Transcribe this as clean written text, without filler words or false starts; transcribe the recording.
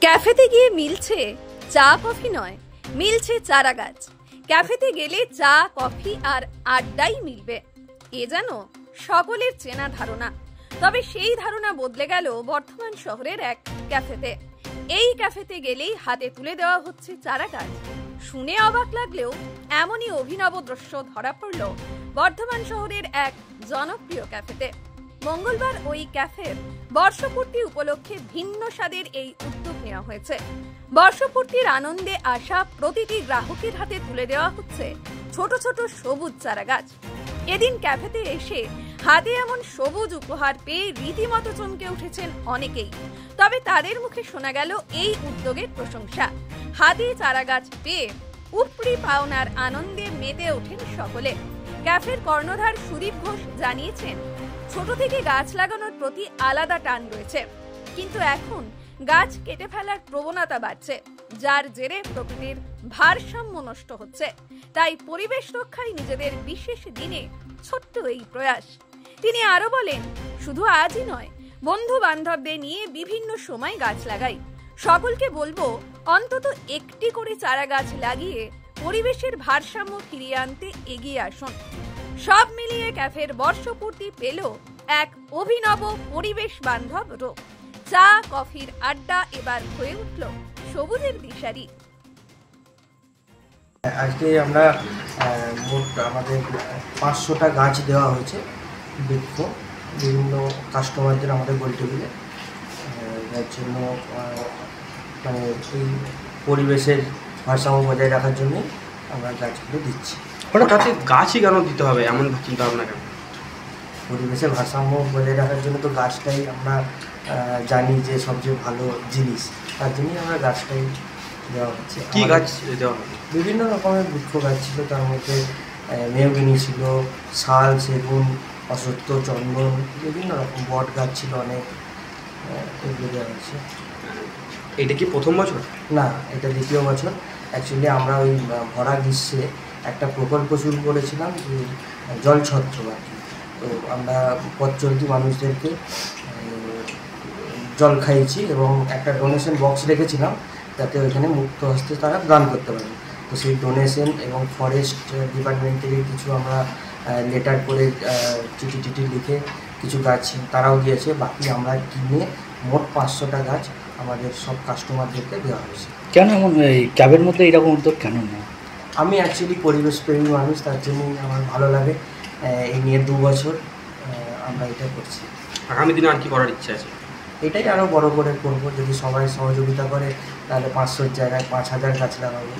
ক্যাফেতে গিয়ে মিলছে চা কফি নয়, মিলছে চারা গাছ। ক্যাফেতে গেলে চা কফি আর আড্ডাই মিলবে, এ যেন সকলের চেনা ধারণা। তবে সেই ধারণা বদলে গেল বর্ধমান শহরের এক ক্যাফেতে। এই ক্যাফেতে গেলেই হাতে তুলে দেওয়া হচ্ছে চারা গাছ। শুনে অবাক লাগলেও এমনই অভিনব দৃশ্য ধরা পড়ল বর্ধমান শহরের এক জনপ্রিয় ক্যাফেতে। মঙ্গলবার ওই ক্যাফের বর্ষপূর্তি উপলক্ষে ভিন্ন স্বাদের এই উদ্যোগ নেওয়া হয়েছে। বর্ষপূর্তির আনন্দে আসা প্রতিটি গ্রাহকের হাতে তুলে দেওয়া হচ্ছে ছোট ছোট সবুজ চারা গাছ। এদিন ক্যাফেতে এসে হাতে এমন সবুজ উপহার পেয়ে রীতিমতো চমকে উঠেছেন অনেকেই। তবে তাদের মুখে শোনা গেল এই উদ্যোগের প্রশংসা। হাতে চারা গাছ পেয়ে উপরি পাওনার আনন্দে মেতে ওঠেন সকলে। ক্যাফের কর্ণধার সুদীপ ঘোষ জানিয়েছেন, ছোট থেকে গাছ লাগানোর প্রতি আলাদা টান রয়েছে, কিন্তু এখন গাছ কেটে ফেলার প্রবণতা বাড়ছে, যার জেরে প্রকৃতির ভারসাম্য নষ্ট হচ্ছে। তাই পরিবেশ রক্ষায় নিজেদের বিশেষ দিনে ছোট্ট এই প্রয়াস। তিনি আরো বলেন, শুধু আজই নয়, বন্ধু বান্ধবদের নিয়ে বিভিন্ন সময় গাছ লাগাই। সকলকে বলবো অন্তত একটি করে চারা গাছ লাগিয়ে পরিবেশের ভারসাম্য ফিরিয়ে আনতে এগিয়ে আসুন। সব মিলিয়ে ক্যাফের বর্ষপূর্তি পেল এক অভিনব পরিবেশ বান্ধব রূপ। চা কফির আড্ডা এবার হয়ে উঠল সবুজের দিশারি। আজকে আমরা মোট আমাদের 500টা গাছ দেওয়া হয়েছে বৃক্ষ বিভিন্ন কাস্টমারদের আমাদের গোল টেবিলে। যার জন্য মানে এই পরিবেশের ভারসাম্য বজায় রাখার জন্য আমরা গাছগুলো দিচ্ছি। হঠাৎ গাছই কেন দিতে হবে এমন চিন্তা ভাবনা কেন? পরিবেশের ভারসাম্য বজায় রাখার জন্য তো গাছটাই আমরা জানি যে সবচেয়ে ভালো জিনিস, তার জন্যই আমরা গাছটাই দেওয়া হচ্ছে। কী গাছ দেওয়া হবে? বিভিন্ন রকমের বৃক্ষ গাছ ছিল, তার মধ্যে মেহগিনি ছিল, শাল, সেগুন, অশ্বত্থ, চন্দন, বিভিন্ন রকম বট গাছ ছিল অনেক, এগুলো দেওয়া হচ্ছে। এটা কি প্রথম বছর? না, এটা দ্বিতীয় বছর। অ্যাকচুয়ালি আমরা ওই ভরা গ্রীষ্মে একটা প্রকল্প শুরু করেছিলাম যে জলছত্র আর কি। তো আমরা পথ চলতি মানুষদেরকে জল খাইয়েছি এবং একটা ডোনেশন বক্স রেখেছিলাম যাতে ওইখানে মুক্ত হস্তে তারা দান করতে পারে। তো সেই ডোনেশন এবং ফরেস্ট ডিপার্টমেন্ট থেকে কিছু আমরা লেটার করে চিঠি লিখে কিছু গাছ তারাও দিয়েছে, বাকি আমরা কিনে মোট 500টা গাছ আমাদের সব কাস্টমারদেরকে দেওয়া হয়েছে। কেন এমন এই ক্যাবের মধ্যে এরকম উদ্যোগ কেন নেয়? আমি অ্যাকচুয়ালি পরিবেশপ্রেমী মানুষ, তার জন্যই আমার ভালো লাগে। এই নিয়ে 2 বছর আমরা এটা করছি। আগামী দিনে আর কি করার ইচ্ছা আছে? এটাই আরও বড় করে করবো, যদি সবাই সহযোগিতা করে তাহলে 500-র জায়গায় 5000 গাছ লাগাবো।